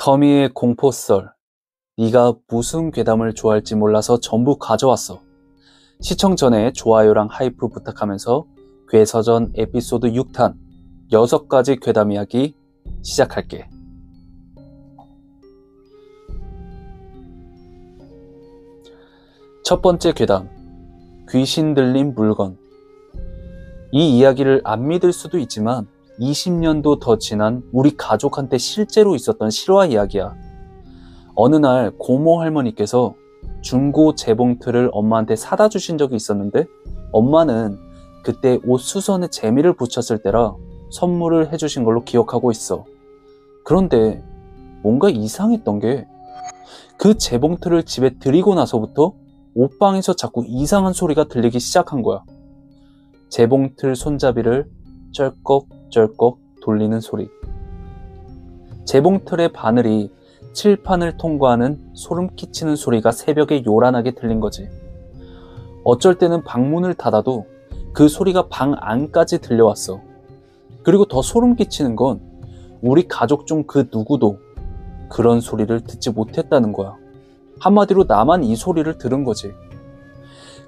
터미의 공포썰. 네가 무슨 괴담을 좋아할지 몰라서 전부 가져왔어. 시청 전에 좋아요랑 하이프 부탁하면서 괴서전 에피소드 6탄 6가지 괴담 이야기 시작할게. 첫 번째 괴담, 귀신 들린 물건. 이 이야기를 안 믿을 수도 있지만 20년도 더 지난 우리 가족한테 실제로 있었던 실화 이야기야. 어느 날 고모 할머니께서 중고 재봉틀을 엄마한테 사다 주신 적이 있었는데, 엄마는 그때 옷 수선에 재미를 붙였을 때라 선물을 해주신 걸로 기억하고 있어. 그런데 뭔가 이상했던 게, 그 재봉틀을 집에 들이고 나서부터 옷방에서 자꾸 이상한 소리가 들리기 시작한 거야. 재봉틀 손잡이를 쩔꺽쩔꺽 돌리는 소리. 재봉틀의 바늘이 칠판을 통과하는 소름 끼치는 소리가 새벽에 요란하게 들린 거지. 어쩔 때는 방문을 닫아도 그 소리가 방 안까지 들려왔어. 그리고 더 소름 끼치는 건 우리 가족 중 그 누구도 그런 소리를 듣지 못했다는 거야. 한마디로 나만 이 소리를 들은 거지.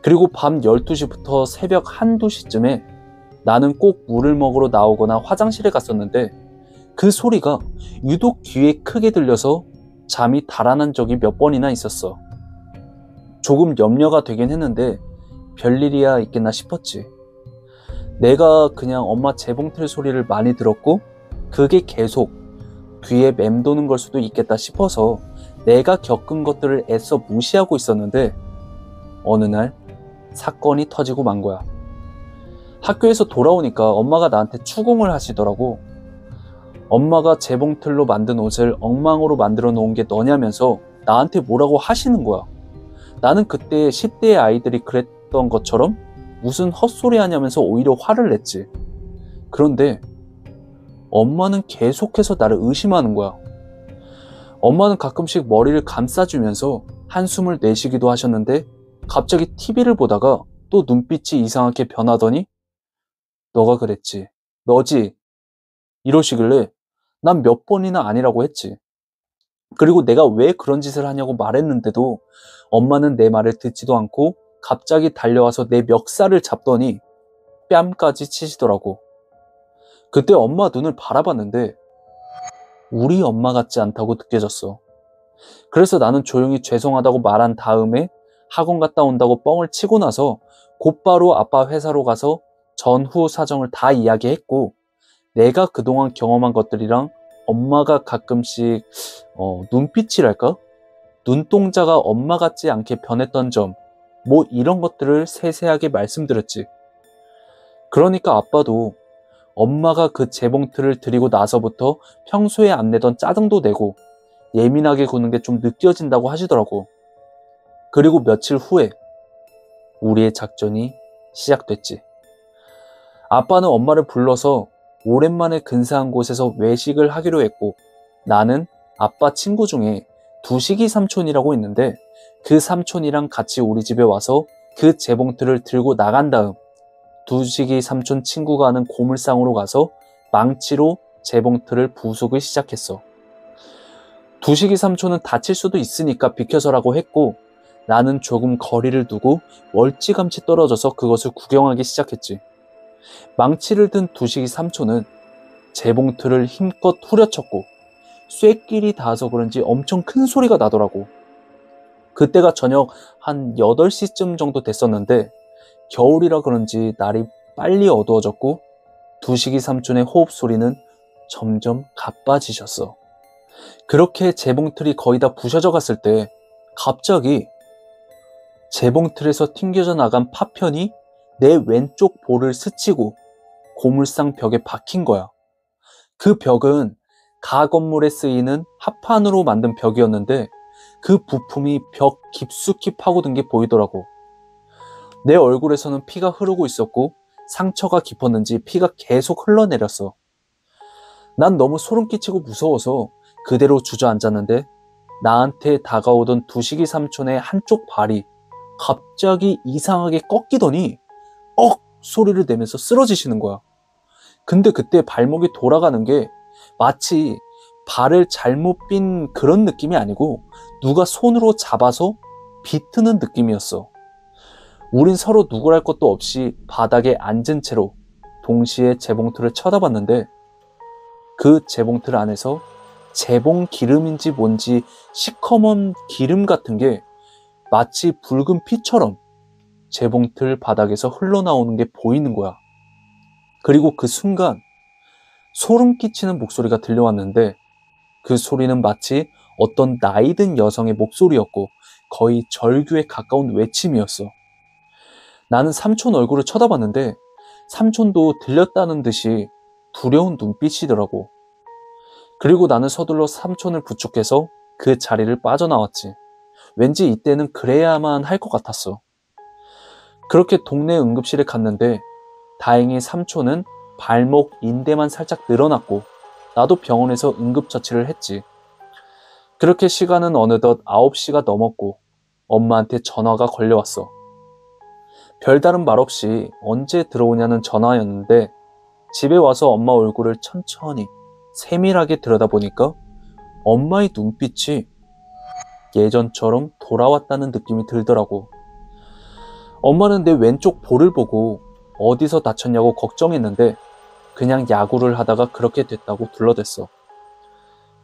그리고 밤 12시부터 새벽 1, 2시쯤에 나는 꼭 물을 먹으러 나오거나 화장실에 갔었는데, 그 소리가 유독 귀에 크게 들려서 잠이 달아난 적이 몇 번이나 있었어. 조금 염려가 되긴 했는데 별일이야 있겠나 싶었지. 내가 그냥 엄마 재봉틀 소리를 많이 들었고 그게 계속 귀에 맴도는 걸 수도 있겠다 싶어서 내가 겪은 것들을 애써 무시하고 있었는데, 어느 날 사건이 터지고 만 거야. 학교에서 돌아오니까 엄마가 나한테 추궁을 하시더라고. 엄마가 재봉틀로 만든 옷을 엉망으로 만들어 놓은 게 너냐면서 나한테 뭐라고 하시는 거야. 나는 그때 10대의 아이들이 그랬던 것처럼 무슨 헛소리 하냐면서 오히려 화를 냈지. 그런데 엄마는 계속해서 나를 의심하는 거야. 엄마는 가끔씩 머리를 감싸주면서 한숨을 내쉬기도 하셨는데, 갑자기 TV를 보다가 또 눈빛이 이상하게 변하더니 너가 그랬지, 너지, 이러시길래 난 몇 번이나 아니라고 했지. 그리고 내가 왜 그런 짓을 하냐고 말했는데도 엄마는 내 말을 듣지도 않고 갑자기 달려와서 내 멱살을 잡더니 뺨까지 치시더라고. 그때 엄마 눈을 바라봤는데 우리 엄마 같지 않다고 느껴졌어. 그래서 나는 조용히 죄송하다고 말한 다음에 학원 갔다 온다고 뻥을 치고 나서 곧바로 아빠 회사로 가서 전후 사정을 다 이야기했고, 내가 그동안 경험한 것들이랑 엄마가 가끔씩 눈빛이랄까? 눈동자가 엄마 같지 않게 변했던 점, 뭐 이런 것들을 세세하게 말씀드렸지. 그러니까 아빠도 엄마가 그 재봉틀을 들이고 나서부터 평소에 안 내던 짜증도 내고 예민하게 구는 게 좀 느껴진다고 하시더라고. 그리고 며칠 후에 우리의 작전이 시작됐지. 아빠는 엄마를 불러서 오랜만에 근사한 곳에서 외식을 하기로 했고, 나는 아빠 친구 중에 두식이 삼촌이라고 있는데 그 삼촌이랑 같이 우리 집에 와서 그 재봉틀을 들고 나간 다음 두식이 삼촌 친구가 하는 고물상으로 가서 망치로 재봉틀을 부수기 시작했어. 두식이 삼촌은 다칠 수도 있으니까 비켜서라고 했고, 나는 조금 거리를 두고 멀찌감치 떨어져서 그것을 구경하기 시작했지. 망치를 든 두식이 삼촌은 재봉틀을 힘껏 후려쳤고 쇳길이 닿아서 그런지 엄청 큰 소리가 나더라고. 그때가 저녁 한 8시쯤 정도 됐었는데, 겨울이라 그런지 날이 빨리 어두워졌고 두식이 삼촌의 호흡 소리는 점점 가빠지셨어. 그렇게 재봉틀이 거의 다 부셔져 갔을 때 갑자기 재봉틀에서 튕겨져 나간 파편이 내 왼쪽 볼을 스치고 고물상 벽에 박힌 거야. 그 벽은 가건물에 쓰이는 합판으로 만든 벽이었는데 그 부품이 벽 깊숙이 파고든 게 보이더라고. 내 얼굴에서는 피가 흐르고 있었고 상처가 깊었는지 피가 계속 흘러내렸어. 난 너무 소름 끼치고 무서워서 그대로 주저앉았는데, 나한테 다가오던 두식이 삼촌의 한쪽 발이 갑자기 이상하게 꺾이더니 억! 소리를 내면서 쓰러지시는 거야. 근데 그때 발목이 돌아가는 게 마치 발을 잘못 삔 그런 느낌이 아니고 누가 손으로 잡아서 비트는 느낌이었어. 우린 서로 누구랄 것도 없이 바닥에 앉은 채로 동시에 재봉틀을 쳐다봤는데 그 재봉틀 안에서 재봉 기름인지 뭔지 시커먼 기름 같은 게 마치 붉은 피처럼 재봉틀 바닥에서 흘러나오는 게 보이는 거야. 그리고 그 순간 소름 끼치는 목소리가 들려왔는데 그 소리는 마치 어떤 나이든 여성의 목소리였고 거의 절규에 가까운 외침이었어. 나는 삼촌 얼굴을 쳐다봤는데 삼촌도 들렸다는 듯이 두려운 눈빛이더라고. 그리고 나는 서둘러 삼촌을 부축해서 그 자리를 빠져나왔지. 왠지 이때는 그래야만 할 것 같았어. 그렇게 동네 응급실에 갔는데 다행히 삼촌은 발목 인대만 살짝 늘어났고 나도 병원에서 응급처치를 했지. 그렇게 시간은 어느덧 9시가 넘었고 엄마한테 전화가 걸려왔어. 별다른 말 없이 언제 들어오냐는 전화였는데 집에 와서 엄마 얼굴을 천천히 세밀하게 들여다보니까 엄마의 눈빛이 예전처럼 돌아왔다는 느낌이 들더라고. 엄마는 내 왼쪽 볼을 보고 어디서 다쳤냐고 걱정했는데 그냥 야구를 하다가 그렇게 됐다고 둘러댔어.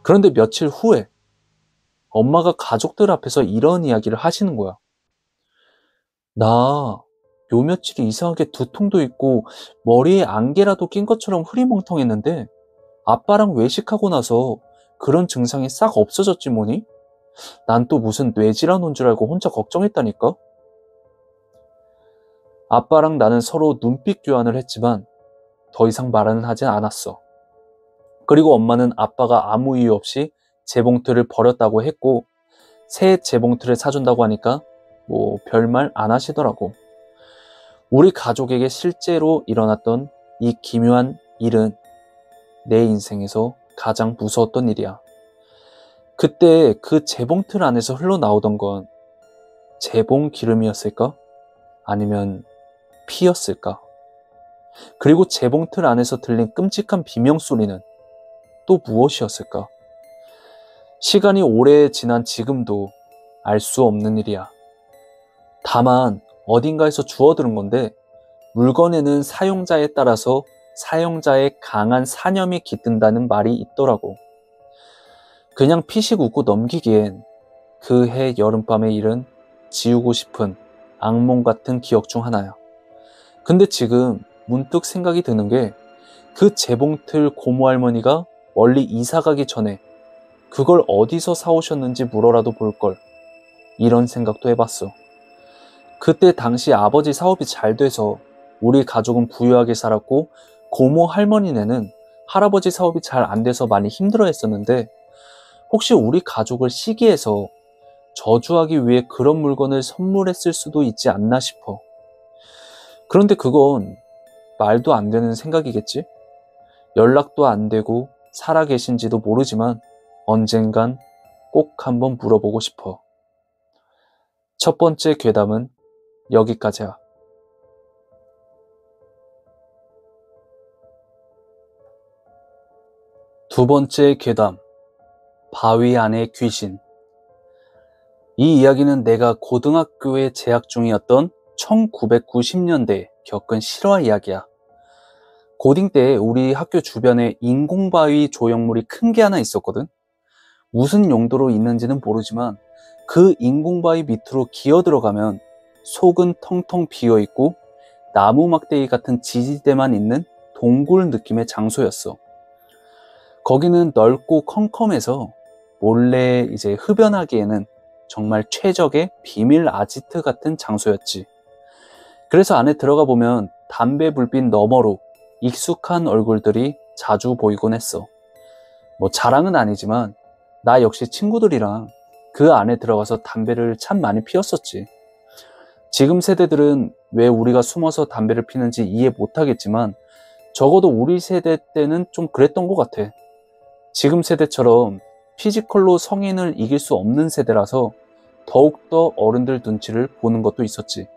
그런데 며칠 후에 엄마가 가족들 앞에서 이런 이야기를 하시는 거야. 나 요 며칠 이상하게 두통도 있고 머리에 안개라도 낀 것처럼 흐리멍텅했는데 아빠랑 외식하고 나서 그런 증상이 싹 없어졌지 뭐니? 난 또 무슨 뇌질환 온 줄 알고 혼자 걱정했다니까? 아빠랑 나는 서로 눈빛 교환을 했지만 더 이상 말은 하진 않았어. 그리고 엄마는 아빠가 아무 이유 없이 재봉틀을 버렸다고 했고 새 재봉틀을 사준다고 하니까 뭐 별말 안 하시더라고. 우리 가족에게 실제로 일어났던 이 기묘한 일은 내 인생에서 가장 무서웠던 일이야. 그때 그 재봉틀 안에서 흘러나오던 건 재봉 기름이었을까? 아니면 피였을까? 그리고 재봉틀 안에서 들린 끔찍한 비명소리는 또 무엇이었을까? 시간이 오래 지난 지금도 알 수 없는 일이야. 다만 어딘가에서 주워들은 건데 물건에는 사용자에 따라서 사용자의 강한 사념이 깃든다는 말이 있더라고. 그냥 피식 웃고 넘기기엔 그 해 여름밤의 일은 지우고 싶은 악몽 같은 기억 중 하나야. 근데 지금 문득 생각이 드는 게 그 재봉틀 고모 할머니가 멀리 이사 가기 전에 그걸 어디서 사오셨는지 물어라도 볼걸. 이런 생각도 해봤어. 그때 당시 아버지 사업이 잘 돼서 우리 가족은 부유하게 살았고 고모 할머니네는 할아버지 사업이 잘 안 돼서 많이 힘들어 했었는데 혹시 우리 가족을 시기해서 저주하기 위해 그런 물건을 선물했을 수도 있지 않나 싶어. 그런데 그건 말도 안 되는 생각이겠지? 연락도 안 되고 살아 계신지도 모르지만 언젠간 꼭 한번 물어보고 싶어. 첫 번째 괴담은 여기까지야. 두 번째 괴담, 바위 안의 귀신. 이 이야기는 내가 고등학교에 재학 중이었던 1990년대에 겪은 실화 이야기야. 고딩 때 우리 학교 주변에 인공바위 조형물이 큰 게 하나 있었거든. 무슨 용도로 있는지는 모르지만 그 인공바위 밑으로 기어 들어가면 속은 텅텅 비어있고 나무 막대기 같은 지지대만 있는 동굴 느낌의 장소였어. 거기는 넓고 컴컴해서 몰래 이제 흡연하기에는 정말 최적의 비밀 아지트 같은 장소였지. 그래서 안에 들어가 보면 담배 불빛 너머로 익숙한 얼굴들이 자주 보이곤 했어. 뭐 자랑은 아니지만 나 역시 친구들이랑 그 안에 들어가서 담배를 참 많이 피웠었지. 지금 세대들은 왜 우리가 숨어서 담배를 피는지 이해 못하겠지만 적어도 우리 세대 때는 좀 그랬던 것 같아. 지금 세대처럼 피지컬로 성인을 이길 수 없는 세대라서 더욱더 어른들 눈치를 보는 것도 있었지.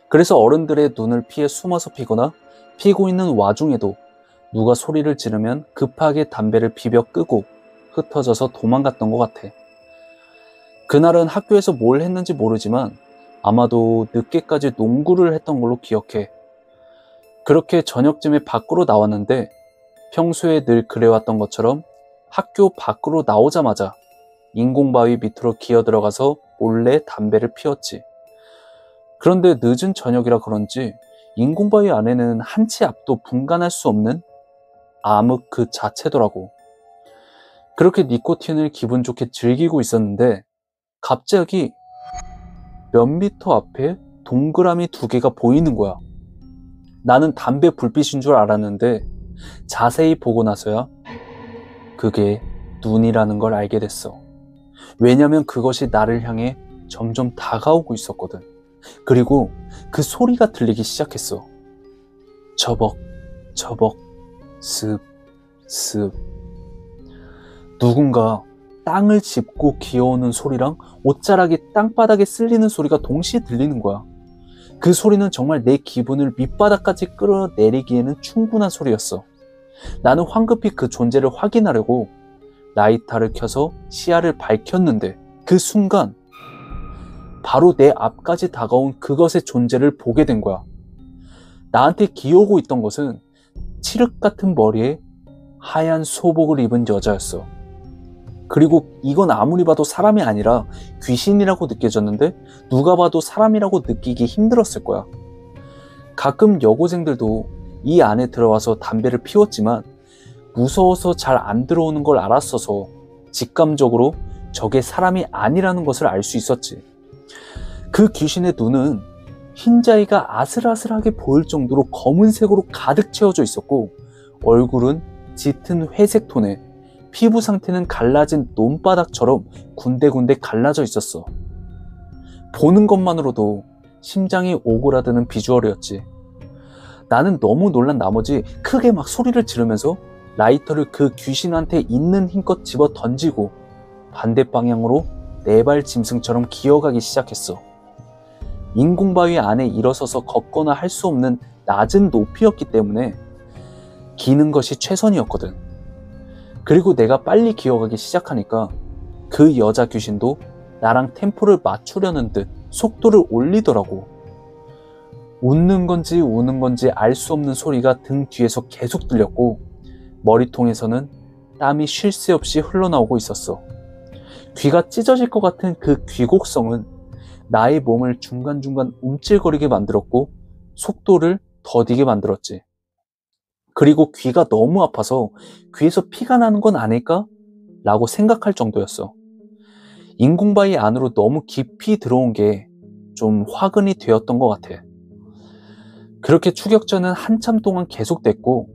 그래서 어른들의 눈을 피해 숨어서 피거나 피고 있는 와중에도 누가 소리를 지르면 급하게 담배를 비벼 끄고 흩어져서 도망갔던 것 같아. 그날은 학교에서 뭘 했는지 모르지만 아마도 늦게까지 농구를 했던 걸로 기억해. 그렇게 저녁쯤에 밖으로 나왔는데 평소에 늘 그래왔던 것처럼 학교 밖으로 나오자마자 인공바위 밑으로 기어들어가서 몰래 담배를 피웠지. 그런데 늦은 저녁이라 그런지 인공바위 안에는 한 치 앞도 분간할 수 없는 암흑 그 자체더라고. 그렇게 니코틴을 기분 좋게 즐기고 있었는데 갑자기 몇 미터 앞에 동그라미 2개가 보이는 거야. 나는 담배 불빛인 줄 알았는데 자세히 보고 나서야 그게 눈이라는 걸 알게 됐어. 왜냐면 그것이 나를 향해 점점 다가오고 있었거든. 그리고 그 소리가 들리기 시작했어. 저벅, 저벅, 습, 습. 누군가 땅을 짚고 기어오는 소리랑 옷자락이 땅바닥에 쓸리는 소리가 동시에 들리는 거야. 그 소리는 정말 내 기분을 밑바닥까지 끌어내리기에는 충분한 소리였어. 나는 황급히 그 존재를 확인하려고 라이터를 켜서 시야를 밝혔는데 그 순간 바로 내 앞까지 다가온 그것의 존재를 보게 된 거야. 나한테 기어오고 있던 것은 칠흑 같은 머리에 하얀 소복을 입은 여자였어. 그리고 이건 아무리 봐도 사람이 아니라 귀신이라고 느껴졌는데 누가 봐도 사람이라고 느끼기 힘들었을 거야. 가끔 여고생들도 이 안에 들어와서 담배를 피웠지만 무서워서 잘 안 들어오는 걸 알았어서 직감적으로 저게 사람이 아니라는 것을 알 수 있었지. 그 귀신의 눈은 흰자위가 아슬아슬하게 보일 정도로 검은색으로 가득 채워져 있었고 얼굴은 짙은 회색 톤에 피부 상태는 갈라진 논바닥처럼 군데군데 갈라져 있었어. 보는 것만으로도 심장이 오그라드는 비주얼이었지. 나는 너무 놀란 나머지 크게 막 소리를 지르면서 라이터를 그 귀신한테 있는 힘껏 집어 던지고 반대 방향으로 네 발 짐승처럼 기어가기 시작했어. 인공바위 안에 일어서서 걷거나 할 수 없는 낮은 높이였기 때문에 기는 것이 최선이었거든. 그리고 내가 빨리 기어가기 시작하니까 그 여자 귀신도 나랑 템포를 맞추려는 듯 속도를 올리더라고. 웃는 건지 우는 건지 알 수 없는 소리가 등 뒤에서 계속 들렸고 머리통에서는 땀이 쉴 새 없이 흘러나오고 있었어. 귀가 찢어질 것 같은 그 귀곡성은 나의 몸을 중간중간 움찔거리게 만들었고 속도를 더디게 만들었지. 그리고 귀가 너무 아파서 귀에서 피가 나는 건 아닐까? 라고 생각할 정도였어. 인공바위 안으로 너무 깊이 들어온 게 좀 화근이 되었던 것 같아. 그렇게 추격전은 한참 동안 계속됐고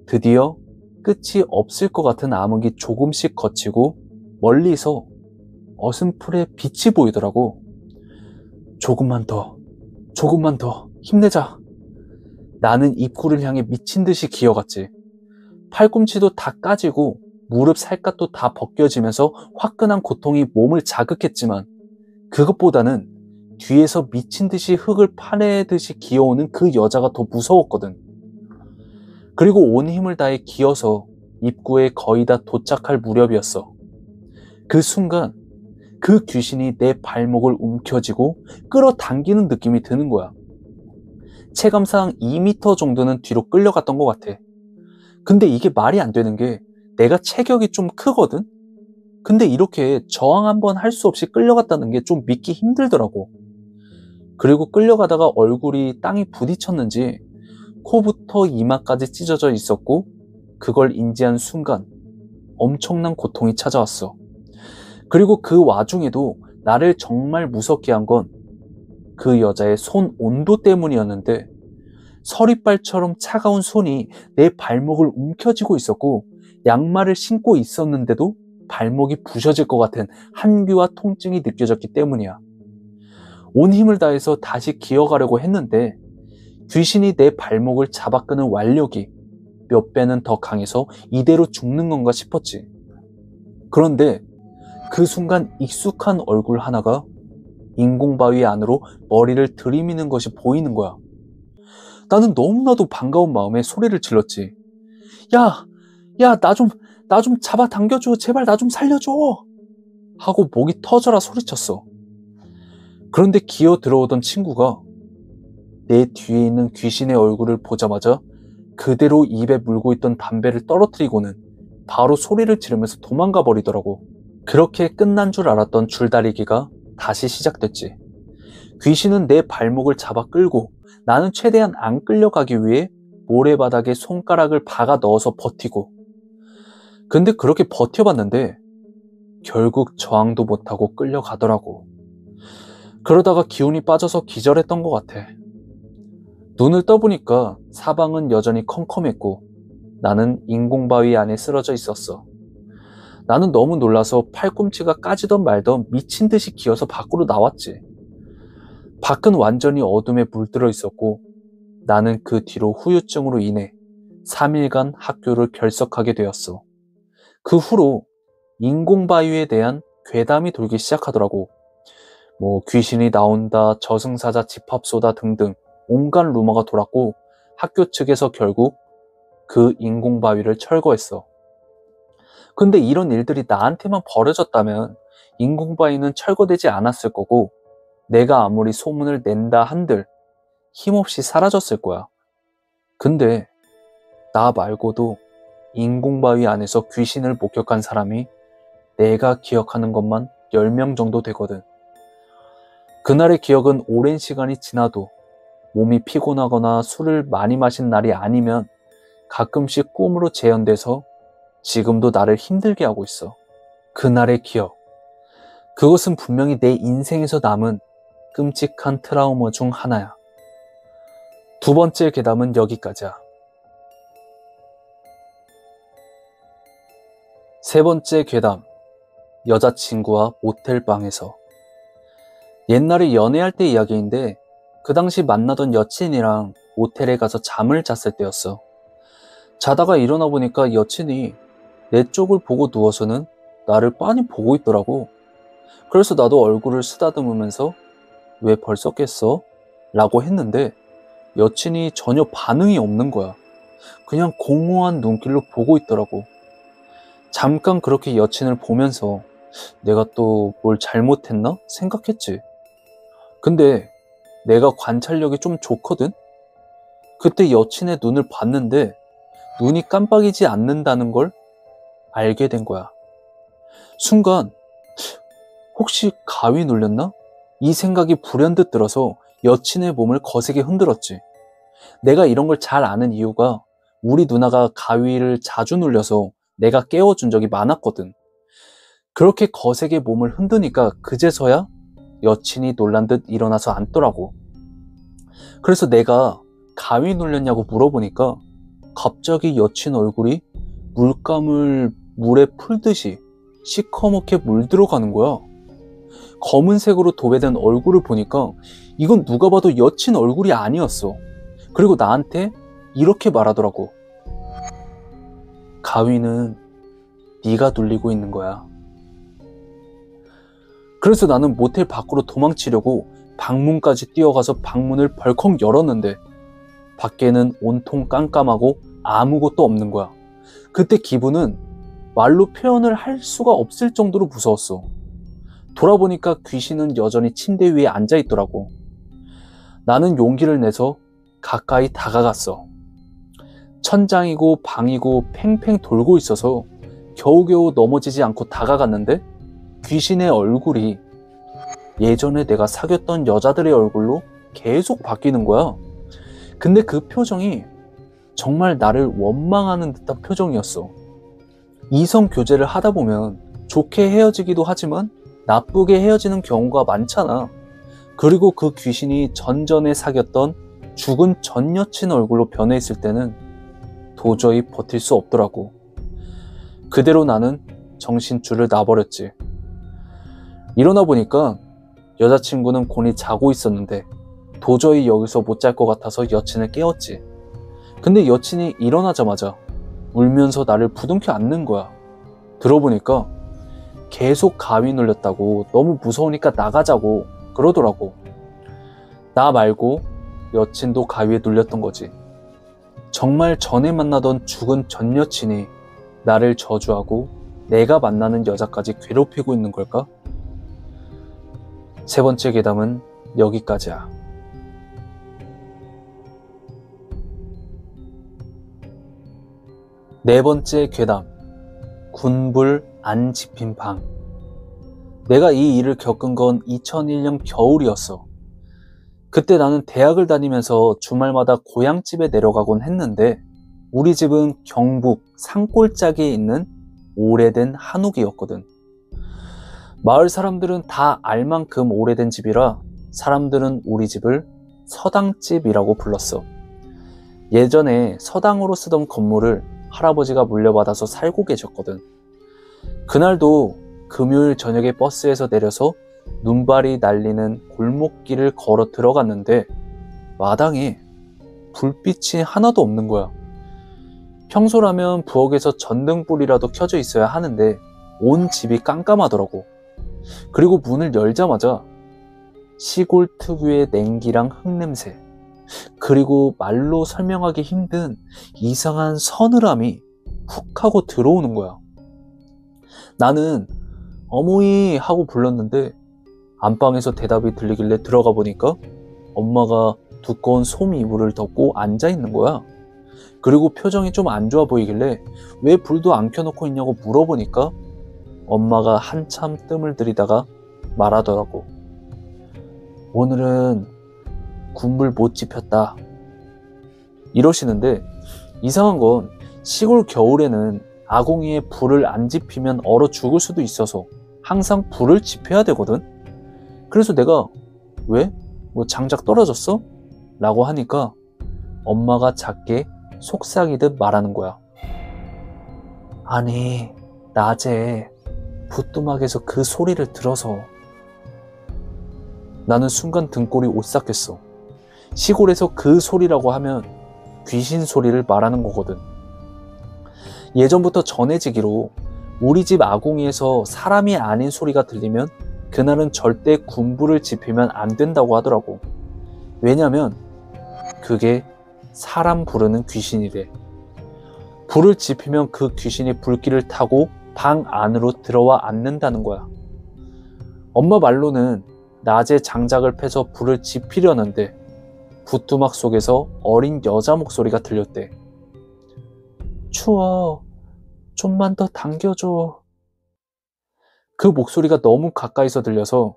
드디어 끝이 없을 것 같은 암흑이 조금씩 걷히고 멀리서 어슴풀에 빛이 보이더라고. 조금만 더 힘내자. 나는 입구를 향해 미친 듯이 기어갔지. 팔꿈치도 다 까지고 무릎 살갗도 다 벗겨지면서 화끈한 고통이 몸을 자극했지만 그것보다는 뒤에서 미친 듯이 흙을 파내듯이 기어오는 그 여자가 더 무서웠거든. 그리고 온 힘을 다해 기어서 입구에 거의 다 도착할 무렵이었어. 그 순간 그 귀신이 내 발목을 움켜쥐고 끌어당기는 느낌이 드는 거야. 체감상 2m 정도는 뒤로 끌려갔던 것 같아. 근데 이게 말이 안 되는 게 내가 체격이 좀 크거든? 근데 이렇게 저항 한번 할 수 없이 끌려갔다는 게 좀 믿기 힘들더라고. 그리고 끌려가다가 얼굴이 땅에 부딪혔는지 코부터 이마까지 찢어져 있었고 그걸 인지한 순간 엄청난 고통이 찾아왔어. 그리고 그 와중에도 나를 정말 무섭게 한 건 그 여자의 손 온도 때문이었는데 서리발처럼 차가운 손이 내 발목을 움켜쥐고 있었고 양말을 신고 있었는데도 발목이 부셔질 것 같은 한규와 통증이 느껴졌기 때문이야. 온 힘을 다해서 다시 기어가려고 했는데 귀신이 내 발목을 잡아끄는 완력이 몇 배는 더 강해서 이대로 죽는 건가 싶었지. 그런데 그 순간 익숙한 얼굴 하나가 인공바위 안으로 머리를 들이미는 것이 보이는 거야. 나는 너무나도 반가운 마음에 소리를 질렀지. 야, 야, 나 좀 잡아당겨줘. 제발 나 좀 살려줘. 하고 목이 터져라 소리쳤어. 그런데 기어 들어오던 친구가 내 뒤에 있는 귀신의 얼굴을 보자마자 그대로 입에 물고 있던 담배를 떨어뜨리고는 바로 소리를 지르면서 도망가 버리더라고. 그렇게 끝난 줄 알았던 줄다리기가 다시 시작됐지. 귀신은 내 발목을 잡아 끌고 나는 최대한 안 끌려가기 위해 모래바닥에 손가락을 박아 넣어서 버티고. 근데 그렇게 버텨봤는데 결국 저항도 못하고 끌려가더라고. 그러다가 기운이 빠져서 기절했던 것 같아. 눈을 떠보니까 사방은 여전히 컴컴했고 나는 인공바위 안에 쓰러져 있었어. 나는 너무 놀라서 팔꿈치가 까지던 말던 미친 듯이 기어서 밖으로 나왔지. 밖은 완전히 어둠에 물들어 있었고 나는 그 뒤로 후유증으로 인해 3일간 학교를 결석하게 되었어. 그 후로 인공바위에 대한 괴담이 돌기 시작하더라고. 귀신이 나온다, 저승사자 집합소다 등등 온갖 루머가 돌았고 학교 측에서 결국 그 인공바위를 철거했어. 근데 이런 일들이 나한테만 벌어졌다면 인공바위는 철거되지 않았을 거고 내가 아무리 소문을 낸다 한들 힘없이 사라졌을 거야. 근데 나 말고도 인공바위 안에서 귀신을 목격한 사람이 내가 기억하는 것만 10명 정도 되거든. 그날의 기억은 오랜 시간이 지나도 몸이 피곤하거나 술을 많이 마신 날이 아니면 가끔씩 꿈으로 재현돼서 지금도 나를 힘들게 하고 있어. 그날의 기억. 그것은 분명히 내 인생에서 남은 끔찍한 트라우마 중 하나야. 두 번째 괴담은 여기까지야. 세 번째 괴담. 여자친구와 모텔방에서. 옛날에 연애할 때 이야기인데 그 당시 만나던 여친이랑 모텔에 가서 잠을 잤을 때였어. 자다가 일어나 보니까 여친이 내 쪽을 보고 누워서는 나를 빤히 보고 있더라고. 그래서 나도 얼굴을 쓰다듬으면서 왜 벌써 깼어? 라고 했는데 여친이 전혀 반응이 없는 거야. 그냥 공허한 눈길로 보고 있더라고. 잠깐 그렇게 여친을 보면서 내가 또 뭘 잘못했나 생각했지. 근데 내가 관찰력이 좀 좋거든? 그때 여친의 눈을 봤는데 눈이 깜빡이지 않는다는 걸 알게 된 거야. 순간 혹시 가위 눌렸나? 이 생각이 불현듯 들어서 여친의 몸을 거세게 흔들었지. 내가 이런 걸 잘 아는 이유가 우리 누나가 가위를 자주 눌려서 내가 깨워준 적이 많았거든. 그렇게 거세게 몸을 흔드니까 그제서야 여친이 놀란 듯 일어나서 앉더라고. 그래서 내가 가위 눌렸냐고 물어보니까 갑자기 여친 얼굴이 물감을 물에 풀듯이 시커멓게 물들어가는 거야. 검은색으로 도배된 얼굴을 보니까 이건 누가 봐도 여친 얼굴이 아니었어. 그리고 나한테 이렇게 말하더라고. 가위는 네가 눌리고 있는 거야. 그래서 나는 모텔 밖으로 도망치려고 방문까지 뛰어가서 방문을 벌컥 열었는데 밖에는 온통 깜깜하고 아무것도 없는 거야. 그때 기분은 말로 표현을 할 수가 없을 정도로 무서웠어. 돌아보니까 귀신은 여전히 침대 위에 앉아있더라고. 나는 용기를 내서 가까이 다가갔어. 천장이고 방이고 팽팽 돌고 있어서 겨우겨우 넘어지지 않고 다가갔는데 귀신의 얼굴이 예전에 내가 사귀었던 여자들의 얼굴로 계속 바뀌는 거야. 근데 그 표정이 정말 나를 원망하는 듯한 표정이었어. 이성 교제를 하다 보면 좋게 헤어지기도 하지만 나쁘게 헤어지는 경우가 많잖아. 그리고 그 귀신이 전전에 사귀었던 죽은 전 여친 얼굴로 변해 있을 때는 도저히 버틸 수 없더라고. 그대로 나는 정신줄을 놔버렸지. 일어나 보니까 여자친구는 곤히 자고 있었는데 도저히 여기서 못 잘 것 같아서 여친을 깨웠지. 근데 여친이 일어나자마자 울면서 나를 부둥켜 안는 거야. 들어보니까 계속 가위 눌렸다고 너무 무서우니까 나가자고 그러더라고. 나 말고 여친도 가위에 눌렸던 거지. 정말 전에 만나던 죽은 전 여친이 나를 저주하고 내가 만나는 여자까지 괴롭히고 있는 걸까? 세 번째 괴담은 여기까지야. 네 번째 괴담. 군불 안 지핀 방. 내가 이 일을 겪은 건 2001년 겨울이었어. 그때 나는 대학을 다니면서 주말마다 고향집에 내려가곤 했는데 우리 집은 경북 산골짜기에 있는 오래된 한옥이었거든. 마을 사람들은 다 알 만큼 오래된 집이라 사람들은 우리 집을 서당집이라고 불렀어. 예전에 서당으로 쓰던 건물을 할아버지가 물려받아서 살고 계셨거든. 그날도 금요일 저녁에 버스에서 내려서 눈발이 날리는 골목길을 걸어 들어갔는데 마당에 불빛이 하나도 없는 거야. 평소라면 부엌에서 전등불이라도 켜져 있어야 하는데 온 집이 깜깜하더라고. 그리고 문을 열자마자 시골 특유의 냉기랑 흙냄새, 그리고 말로 설명하기 힘든 이상한 서늘함이 훅 하고 들어오는 거야. 나는 어머니 하고 불렀는데 안방에서 대답이 들리길래 들어가 보니까 엄마가 두꺼운 솜 이불을 덮고 앉아 있는 거야. 그리고 표정이 좀 안 좋아 보이길래 왜 불도 안 켜놓고 있냐고 물어보니까 엄마가 한참 뜸을 들이다가 말하더라고. 오늘은 군불 못 지폈다. 이러시는데 이상한 건 시골 겨울에는 아궁이에 불을 안 지피면 얼어 죽을 수도 있어서 항상 불을 지펴야 되거든. 그래서 내가 왜? 뭐 장작 떨어졌어? 라고 하니까 엄마가 작게 속삭이듯 말하는 거야. 아니, 낮에 부뚜막에서 그 소리를 들어서. 나는 순간 등골이 오싹했어. 시골에서 그 소리라고 하면 귀신 소리를 말하는 거거든. 예전부터 전해지기로 우리 집 아궁이에서 사람이 아닌 소리가 들리면 그날은 절대 군불을 지피면 안 된다고 하더라고. 왜냐면 그게 사람 부르는 귀신이래. 불을 지피면 그 귀신이 불길을 타고 방 안으로 들어와 앉는다는 거야. 엄마 말로는 낮에 장작을 패서 불을 지피려는데 부뚜막 속에서 어린 여자 목소리가 들렸대. 추워. 좀만 더 당겨줘. 그 목소리가 너무 가까이서 들려서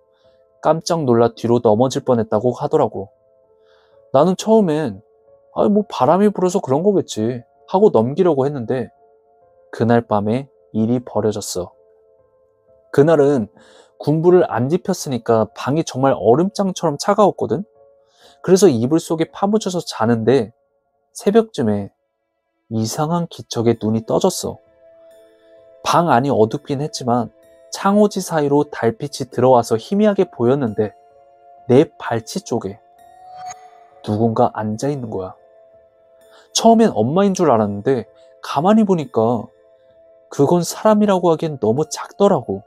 깜짝 놀라 뒤로 넘어질 뻔했다고 하더라고. 나는 처음엔 뭐 바람이 불어서 그런 거겠지 하고 넘기려고 했는데 그날 밤에 일이 벌어졌어. 그날은 군불을 안 지폈으니까 방이 정말 얼음장처럼 차가웠거든. 그래서 이불 속에 파묻혀서 자는데 새벽쯤에 이상한 기척에 눈이 떠졌어. 방 안이 어둡긴 했지만 창호지 사이로 달빛이 들어와서 희미하게 보였는데 내 발치 쪽에 누군가 앉아 있는 거야. 처음엔 엄마인 줄 알았는데 가만히 보니까 그건 사람이라고 하기엔 너무 작더라고.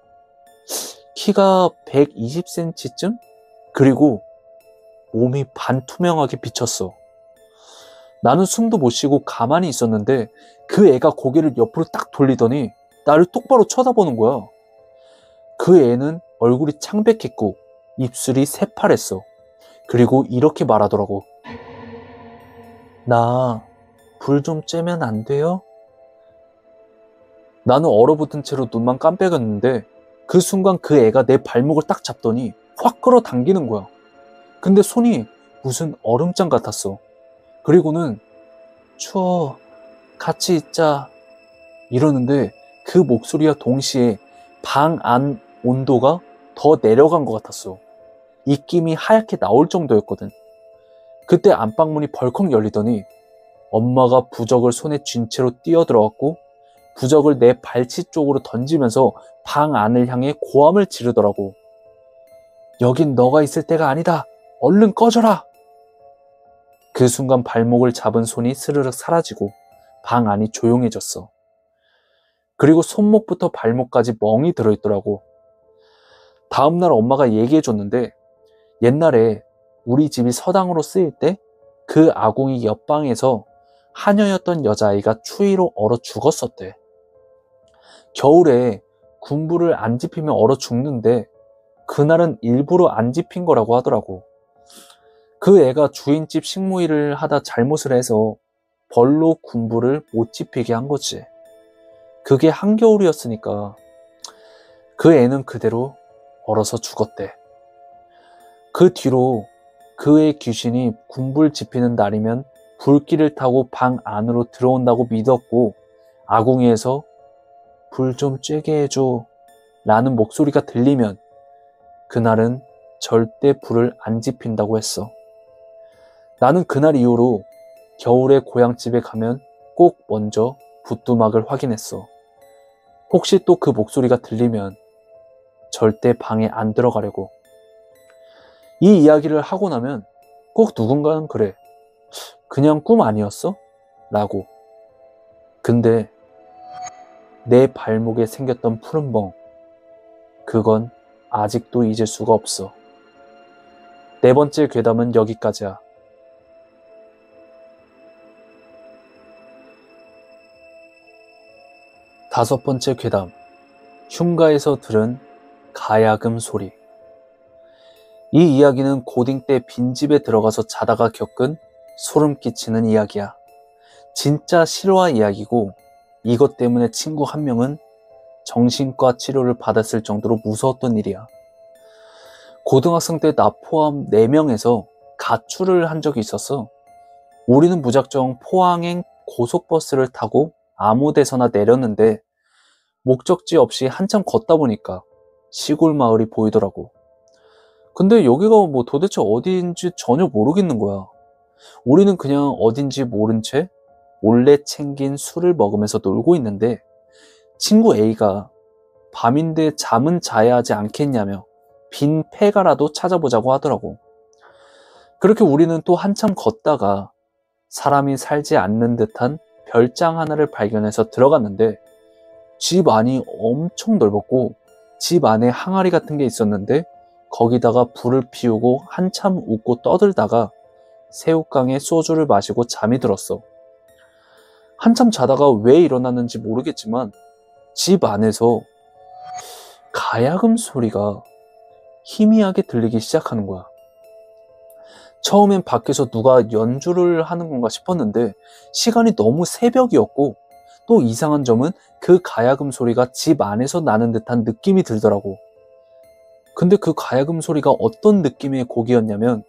키가 120cm쯤? 그리고 몸이 반투명하게 비쳤어. 나는 숨도 못 쉬고 가만히 있었는데 그 애가 고개를 옆으로 딱 돌리더니 나를 똑바로 쳐다보는 거야. 그 애는 얼굴이 창백했고 입술이 새파랬어. 그리고 이렇게 말하더라고. 나 불 좀 쬐면 안 돼요? 나는 얼어붙은 채로 눈만 깜빡였는데 그 순간 그 애가 내 발목을 딱 잡더니 확 끌어당기는 거야. 근데 손이 무슨 얼음장 같았어. 그리고는 추워, 같이 있자 이러는데 그 목소리와 동시에 방 안 온도가 더 내려간 것 같았어. 입김이 하얗게 나올 정도였거든. 그때 안방문이 벌컥 열리더니 엄마가 부적을 손에 쥔 채로 뛰어들어왔고 부적을 내 발치 쪽으로 던지면서 방 안을 향해 고함을 지르더라고. 여긴 너가 있을 때가 아니다. 얼른 꺼져라. 그 순간 발목을 잡은 손이 스르륵 사라지고 방 안이 조용해졌어. 그리고 손목부터 발목까지 멍이 들어있더라고. 다음날 엄마가 얘기해줬는데 옛날에 우리 집이 서당으로 쓰일 때 그 아궁이 옆방에서 하녀였던 여자아이가 추위로 얼어 죽었었대. 겨울에 군부를 안 지피면 얼어 죽는데 그날은 일부러 안 지핀 거라고 하더라고. 그 애가 주인집 식모일을 하다 잘못을 해서 벌로 군부를 못 지피게 한 거지. 그게 한겨울이었으니까 그 애는 그대로 얼어서 죽었대. 그 뒤로 그 애 귀신이 군부를 지피는 날이면 불길을 타고 방 안으로 들어온다고 믿었고, 아궁이에서 불 좀 쬐게 해줘 라는 목소리가 들리면 그날은 절대 불을 안 지핀다고 했어. 나는 그날 이후로 겨울에 고향집에 가면 꼭 먼저 붓두막을 확인했어. 혹시 또 그 목소리가 들리면 절대 방에 안 들어가려고. 이 이야기를 하고 나면 꼭 누군가는 그래. 그냥 꿈 아니었어? 라고. 근데 내 발목에 생겼던 푸른멍, 그건 아직도 잊을 수가 없어. 네 번째 괴담은 여기까지야. 다섯 번째 괴담, 흉가에서 들은 가야금 소리. 이 이야기는 고딩 때 빈집에 들어가서 자다가 겪은 소름 끼치는 이야기야. 진짜 실화 이야기고, 이것 때문에 친구 한 명은 정신과 치료를 받았을 정도로 무서웠던 일이야. 고등학생 때 나 포함 4명에서 가출을 한 적이 있었어. 우리는 무작정 포항행 고속버스를 타고 아무 데서나 내렸는데 목적지 없이 한참 걷다 보니까 시골 마을이 보이더라고. 근데 여기가 뭐 도대체 어디인지 전혀 모르겠는 거야. 우리는 그냥 어딘지 모른 채 몰래 챙긴 술을 먹으면서 놀고 있는데 친구 A가 밤인데 잠은 자야 하지 않겠냐며 빈 폐가라도 찾아보자고 하더라고. 그렇게 우리는 또 한참 걷다가 사람이 살지 않는 듯한 별장 하나를 발견해서 들어갔는데 집 안이 엄청 넓었고 집 안에 항아리 같은 게 있었는데 거기다가 불을 피우고 한참 웃고 떠들다가 새우깡에 소주를 마시고 잠이 들었어. 한참 자다가 왜 일어났는지 모르겠지만 집 안에서 가야금 소리가 희미하게 들리기 시작하는 거야. 처음엔 밖에서 누가 연주를 하는 건가 싶었는데 시간이 너무 새벽이었고 또 이상한 점은 그 가야금 소리가 집 안에서 나는 듯한 느낌이 들더라고. 근데 그 가야금 소리가 어떤 느낌의 곡이었냐면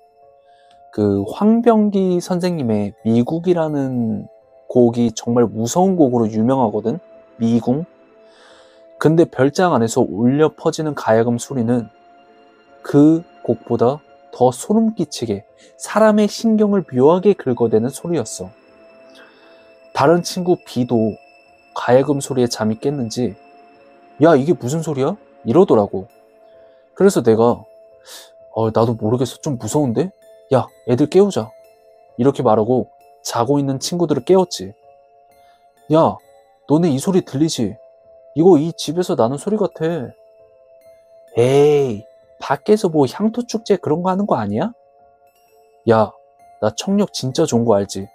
그 황병기 선생님의 미국이라는 곡이 정말 무서운 곡으로 유명하거든. 미궁. 근데 별장 안에서 울려 퍼지는 가야금 소리는 그 곡보다 더 소름 끼치게 사람의 신경을 묘하게 긁어대는 소리였어. 다른 친구 B도 가야금 소리에 잠이 깼는지 야 이게 무슨 소리야? 이러더라고. 그래서 내가 나도 모르겠어 좀 무서운데? 야 애들 깨우자 이렇게 말하고 자고 있는 친구들을 깨웠지. 야 너네 이 소리 들리지? 이거 이 집에서 나는 소리 같아. 에이 밖에서 뭐 향토 축제 그런 거 하는 거 아니야? 야 나 청력 진짜 좋은 거 알지?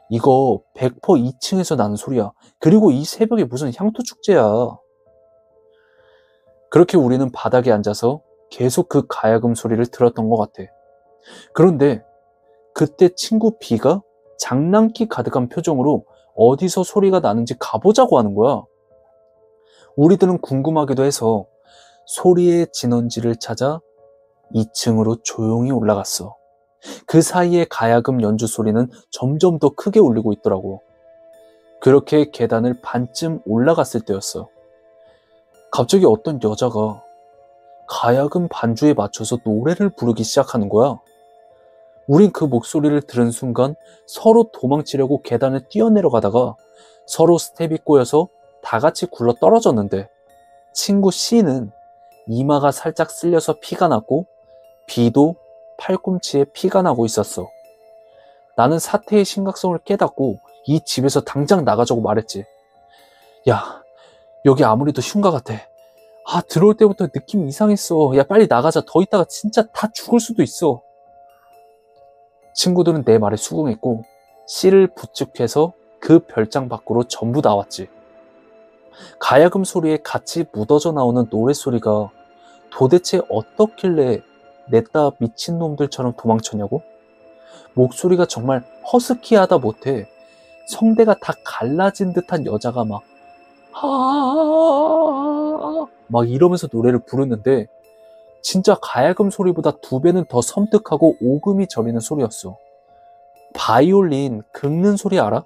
이거 100% 2층에서 나는 소리야. 그리고 이 새벽에 무슨 향토 축제야. 그렇게 우리는 바닥에 앉아서 계속 그 가야금 소리를 들었던 것 같아. 그런데 그때 친구 B가 장난기 가득한 표정으로 어디서 소리가 나는지 가보자고 하는 거야. 우리들은 궁금하기도 해서 소리의 진원지를 찾아 2층으로 조용히 올라갔어. 그 사이에 가야금 연주 소리는 점점 더 크게 울리고 있더라고. 그렇게 계단을 반쯤 올라갔을 때였어. 갑자기 어떤 여자가 가야금 반주에 맞춰서 노래를 부르기 시작하는 거야. 우린 그 목소리를 들은 순간 서로 도망치려고 계단을 뛰어내려가다가 서로 스텝이 꼬여서 다 같이 굴러 떨어졌는데 친구 C는 이마가 살짝 쓸려서 피가 났고 B도 팔꿈치에 피가 나고 있었어. 나는 사태의 심각성을 깨닫고 이 집에서 당장 나가자고 말했지. 야, 여기 아무래도 흉가 같아. 들어올 때부터 느낌이 이상했어. 야, 빨리 나가자. 더 있다가 진짜 다 죽을 수도 있어. 친구들은 내 말에 수긍했고 씨를 부축해서 그 별장 밖으로 전부 나왔지. 가야금 소리에 같이 묻어져 나오는 노랫소리가 도대체 어떻길래 냈다 미친놈들처럼 도망쳤냐고? 목소리가 정말 허스키하다 못해 성대가 다 갈라진 듯한 여자가 막 이러면서 노래를 부르는데 진짜 가야금 소리보다 2배는 더 섬뜩하고 오금이 저리는 소리였어. 바이올린 긁는 소리 알아?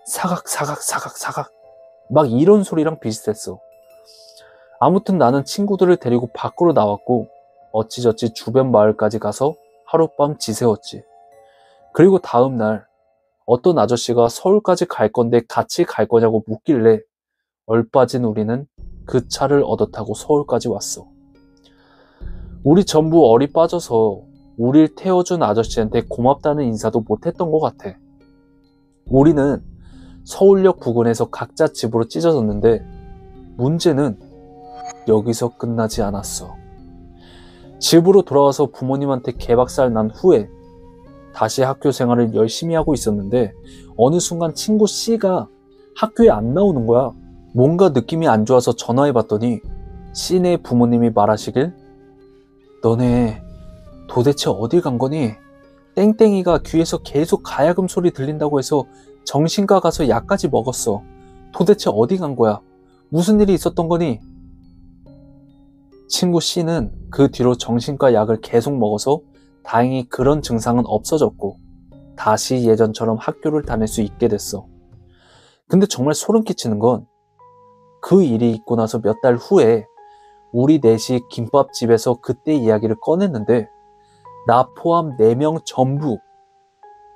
사각 사각 사각 사각 막 이런 소리랑 비슷했어. 아무튼 나는 친구들을 데리고 밖으로 나왔고 어찌저찌 주변 마을까지 가서 하룻밤 지새웠지. 그리고 다음 날 어떤 아저씨가 서울까지 갈 건데 같이 갈 거냐고 묻길래 얼빠진 우리는 그 차를 얻어 타고 서울까지 왔어. 우리 전부 얼이 빠져서 우릴 태워준 아저씨한테 고맙다는 인사도 못했던 것 같아. 우리는 서울역 부근에서 각자 집으로 찢어졌는데 문제는 여기서 끝나지 않았어. 집으로 돌아와서 부모님한테 개박살 난 후에 다시 학교 생활을 열심히 하고 있었는데 어느 순간 친구 C가 학교에 안 나오는 거야. 뭔가 느낌이 안 좋아서 전화해봤더니 C네 부모님이 말하시길 너네 도대체 어딜 간 거니? 땡땡이가 귀에서 계속 가야금 소리 들린다고 해서 정신과 가서 약까지 먹었어. 도대체 어디 간 거야? 무슨 일이 있었던 거니? 친구 C는 그 뒤로 정신과 약을 계속 먹어서 다행히 그런 증상은 없어졌고 다시 예전처럼 학교를 다닐 수 있게 됐어. 근데 정말 소름 끼치는 건 그 일이 있고 나서 몇 달 후에 우리 넷이 김밥집에서 그때 이야기를 꺼냈는데 나 포함 4명 전부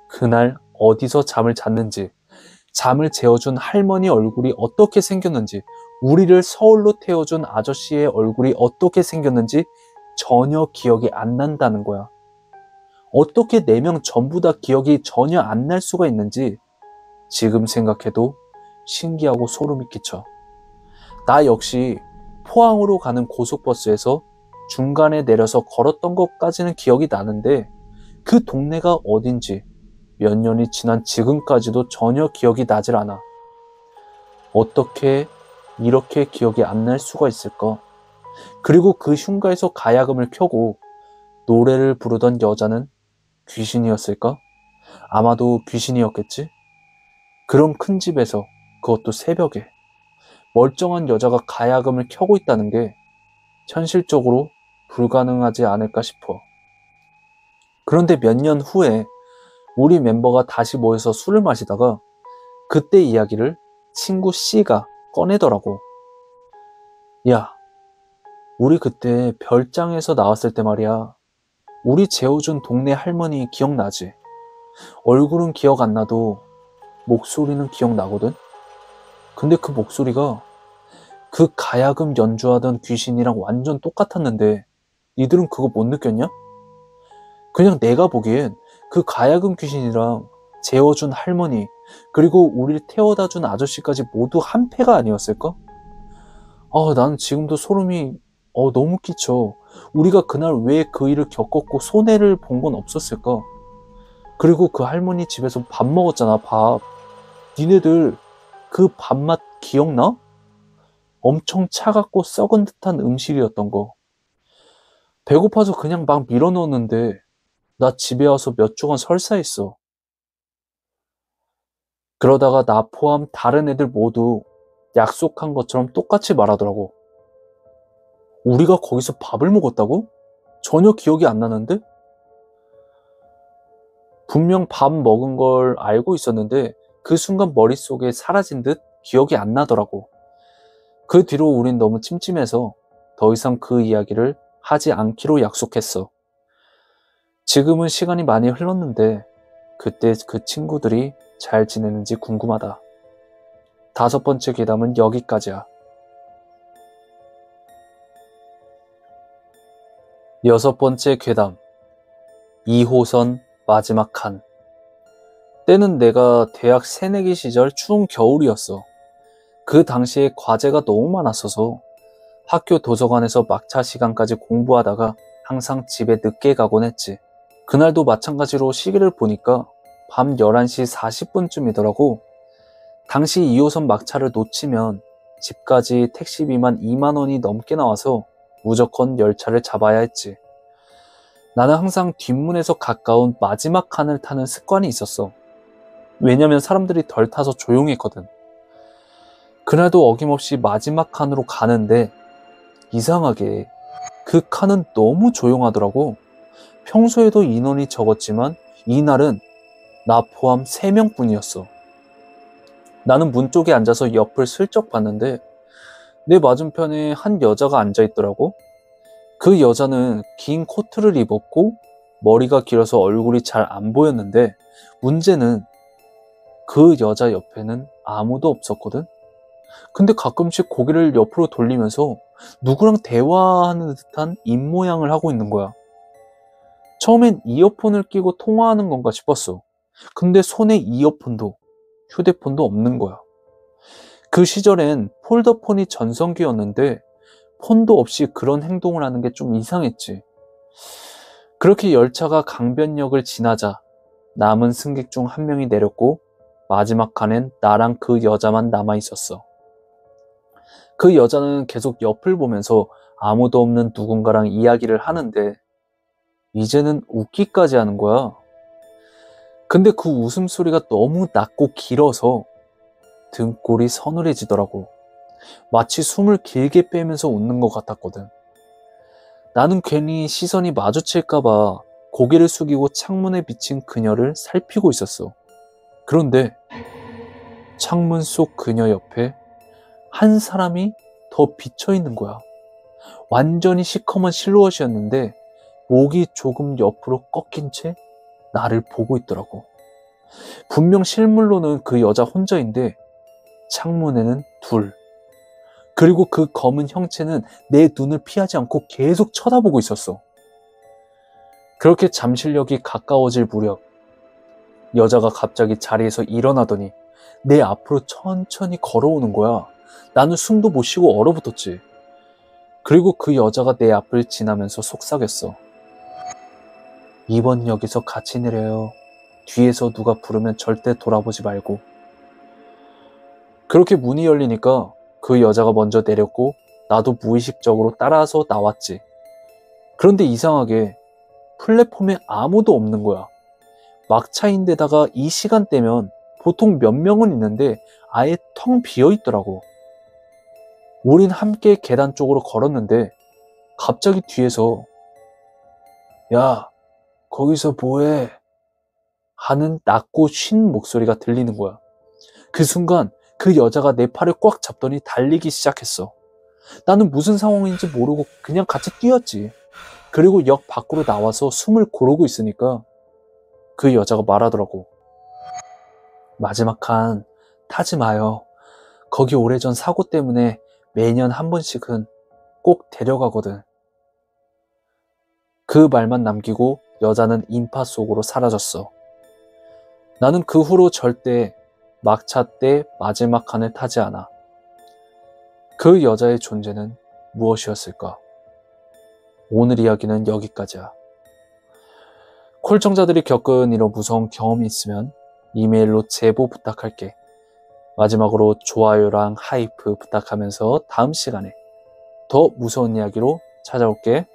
그날 어디서 잠을 잤는지, 잠을 재워준 할머니 얼굴이 어떻게 생겼는지, 우리를 서울로 태워준 아저씨의 얼굴이 어떻게 생겼는지 전혀 기억이 안 난다는 거야. 어떻게 4명 전부 다 기억이 전혀 안 날 수가 있는지 지금 생각해도 신기하고 소름이 끼쳐. 나 역시 포항으로 가는 고속버스에서 중간에 내려서 걸었던 것까지는 기억이 나는데 그 동네가 어딘지 몇 년이 지난 지금까지도 전혀 기억이 나질 않아. 어떻게 이렇게 기억이 안 날 수가 있을까? 그리고 그 흉가에서 가야금을 켜고 노래를 부르던 여자는 귀신이었을까? 아마도 귀신이었겠지? 그런 큰 집에서, 그것도 새벽에 멀쩡한 여자가 가야금을 켜고 있다는 게 현실적으로 불가능하지 않을까 싶어. 그런데 몇 년 후에 우리 멤버가 다시 모여서 술을 마시다가 그때 이야기를 친구 C가 꺼내더라고. 야, 우리 그때 별장에서 나왔을 때 말이야. 우리 재워준 동네 할머니 기억나지? 얼굴은 기억 안 나도 목소리는 기억나거든? 근데 그 목소리가 그 가야금 연주하던 귀신이랑 완전 똑같았는데 니들은 그거 못 느꼈냐? 그냥 내가 보기엔 그 가야금 귀신이랑 재워준 할머니 그리고 우리를 태워다 준 아저씨까지 모두 한 패가 아니었을까? 난 지금도 소름이 너무 끼쳐. 우리가 그날 왜 그 일을 겪었고 손해를 본 건 없었을까? 그리고 그 할머니 집에서 밥 먹었잖아, 밥. 니네들 그 밥맛 기억나? 엄청 차갑고 썩은 듯한 음식이었던 거. 배고파서 그냥 막 밀어 넣었는데 나 집에 와서 몇 주간 설사했어. 그러다가 나 포함 다른 애들 모두 약속한 것처럼 똑같이 말하더라고. 우리가 거기서 밥을 먹었다고? 전혀 기억이 안 나는데? 분명 밥 먹은 걸 알고 있었는데 그 순간 머릿속에 사라진 듯 기억이 안 나더라고. 그 뒤로 우린 너무 찜찜해서 더 이상 그 이야기를 하지 않기로 약속했어. 지금은 시간이 많이 흘렀는데 그때 그 친구들이 잘 지내는지 궁금하다. 5번째 괴담은 여기까지야. 6번째 괴담. 2호선 마지막 칸. 때는 내가 대학 새내기 시절 추운 겨울이었어. 그 당시에 과제가 너무 많았어서 학교 도서관에서 막차 시간까지 공부하다가 항상 집에 늦게 가곤 했지. 그날도 마찬가지로 시계를 보니까 밤 11시 40분쯤이더라고. 당시 2호선 막차를 놓치면 집까지 택시비만 2만 원이 넘게 나와서 무조건 열차를 잡아야 했지. 나는 항상 뒷문에서 가까운 마지막 칸을 타는 습관이 있었어. 왜냐면 사람들이 덜 타서 조용했거든. 그날도 어김없이 마지막 칸으로 가는데 이상하게 그 칸은 너무 조용하더라고. 평소에도 인원이 적었지만 이날은 나 포함 3명뿐이었어. 나는 문 쪽에 앉아서 옆을 슬쩍 봤는데 내 맞은편에 한 여자가 앉아있더라고. 그 여자는 긴 코트를 입었고 머리가 길어서 얼굴이 잘 안 보였는데 문제는 그 여자 옆에는 아무도 없었거든. 근데 가끔씩 고개를 옆으로 돌리면서 누구랑 대화하는 듯한 입모양을 하고 있는 거야. 처음엔 이어폰을 끼고 통화하는 건가 싶었어. 근데 손에 이어폰도 휴대폰도 없는 거야. 그 시절엔 폴더폰이 전성기였는데 폰도 없이 그런 행동을 하는 게 좀 이상했지. 그렇게 열차가 강변역을 지나자 남은 승객 중 한 명이 내렸고 마지막 칸엔 나랑 그 여자만 남아 있었어. 그 여자는 계속 옆을 보면서 아무도 없는 누군가랑 이야기를 하는데 이제는 웃기까지 하는 거야. 근데 그 웃음소리가 너무 낮고 길어서 등골이 서늘해지더라고. 마치 숨을 길게 빼면서 웃는 것 같았거든. 나는 괜히 시선이 마주칠까봐 고개를 숙이고 창문에 비친 그녀를 살피고 있었어. 그런데 창문 속 그녀 옆에 한 사람이 더 비쳐 있는 거야. 완전히 시커먼 실루엣이었는데 목이 조금 옆으로 꺾인 채 나를 보고 있더라고. 분명 실물로는 그 여자 혼자인데 창문에는 둘. 그리고 그 검은 형체는 내 눈을 피하지 않고 계속 쳐다보고 있었어. 그렇게 잠실역이 가까워질 무렵 여자가 갑자기 자리에서 일어나더니 내 앞으로 천천히 걸어오는 거야. 나는 숨도 못 쉬고 얼어붙었지. 그리고 그 여자가 내 앞을 지나면서 속삭였어. 이번 역에서 같이 내려요. 뒤에서 누가 부르면 절대 돌아보지 말고. 그렇게 문이 열리니까 그 여자가 먼저 내렸고 나도 무의식적으로 따라서 나왔지. 그런데 이상하게 플랫폼에 아무도 없는 거야. 막차인데다가 이 시간대면 보통 몇 명은 있는데 아예 텅 비어 있더라고. 우린 함께 계단 쪽으로 걸었는데 갑자기 뒤에서 야, 거기서 뭐해? 하는 낮고 쉰 목소리가 들리는 거야. 그 순간 그 여자가 내 팔을 꽉 잡더니 달리기 시작했어. 나는 무슨 상황인지 모르고 그냥 같이 뛰었지. 그리고 역 밖으로 나와서 숨을 고르고 있으니까 그 여자가 말하더라고. 마지막 칸 타지 마요. 거기 오래전 사고 때문에 매년 한 번씩은 꼭 데려가거든. 그 말만 남기고 여자는 인파 속으로 사라졌어. 나는 그 후로 절대 막차 때 마지막 칸을 타지 않아. 그 여자의 존재는 무엇이었을까? 오늘 이야기는 여기까지야. 콜청자들이 겪은 이런 무서운 경험이 있으면 이메일로 제보 부탁할게. 마지막으로 좋아요랑 하이프 부탁하면서 다음 시간에 더 무서운 이야기로 찾아올게.